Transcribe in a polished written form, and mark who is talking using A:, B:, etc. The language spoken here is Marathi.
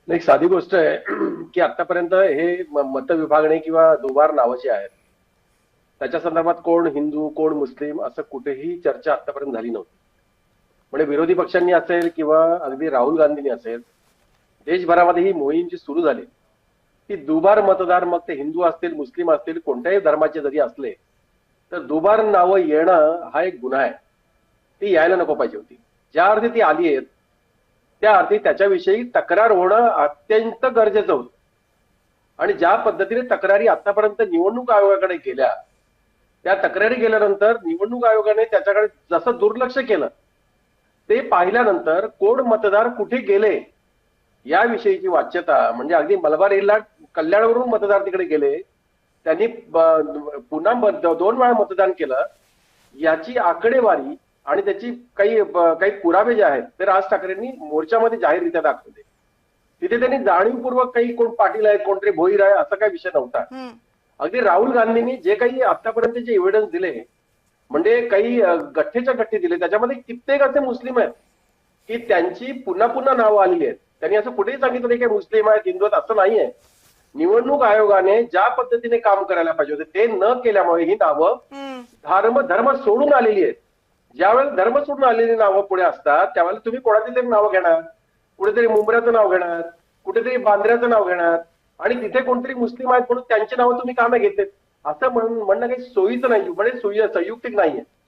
A: एक साधी गोष्ट आहे की आतापर्यंत हे मतविभागणे किंवा दुबार नावं जी आहेत त्याच्या संदर्भात कोण हिंदू कोण मुस्लिम असं कुठेही चर्चा आतापर्यंत झाली नव्हती. म्हणजे विरोधी पक्षांनी असेल किंवा अगदी राहुल गांधींनी असेल, देशभरामध्ये ही मोहीम जी सुरू झाली की दुबार मतदार, मग ते हिंदू असतील मुस्लिम असतील कोणत्याही धर्माचे जरी असले तर दुबार नावं येणं हा एक गुन्हा आहे. ती यायला नको पाहिजे होती. ज्या अर्थी ती आली आहेत त्या अर्थी त्याच्याविषयी तक्रार होणं अत्यंत गरजेचं होतं. आणि ज्या पद्धतीने तक्रारी आतापर्यंत निवडणूक आयोगाकडे गेल्या, त्या तक्रारी गेल्यानंतर निवडणूक आयोगाने त्याच्याकडे जसं दुर्लक्ष केलं ते पाहिल्यानंतर कोण मतदार कुठे गेले याविषयीची वाच्यता, म्हणजे अगदी मलबार हिलला कल्याणवरून मतदार तिकडे गेले, त्यांनी पुन्हा 2 वेळा मतदान केलं याची आकडेवारी आणि त्याची काही पुरावे जे आहेत ते राज ठाकरेंनी मोर्चामध्ये जाहीररित्या दाखवले. तिथे त्यांनी जाणीवपूर्वक काही कोण पाटील आहेत कोणतरी भोईर आहे असा काही विषय नव्हता. अगदी राहुल गांधींनी जे काही आतापर्यंतचे एव्हिडन्स दिले, म्हणजे काही गठ्ठेच्या गठ्ठे दिले, त्याच्यामध्ये कित्येक असे मुस्लिम आहेत की त्यांची पुन्हा पुन्हा नावं आलेली आहेत. त्यांनी असं कुठेही सांगितलं नाही की मुस्लिम आहेत हिंदू आहेत, असं नाहीये. निवडणूक आयोगाने ज्या पद्धतीने काम करायला पाहिजे होते ते न केल्यामुळे ही नावं धर्म सोडून आलेली आहेत. ज्यावेळेला धर्म सोडून आलेली नावं पुढे असतात त्यावेळेला तुम्ही कोणाची तरी नावं घेणार, कुठेतरी मुंबऱ्याचं नाव घेणार, कुठेतरी बांद्र्याचं नाव घेणार आणि तिथे कोणतरी मुस्लिम आहेत म्हणून त्यांची नावं तुम्ही का नाही घेतलेत असं म्हणणं काही सोयीचं नाही, म्हणजे संयुक्तिक नाहीये.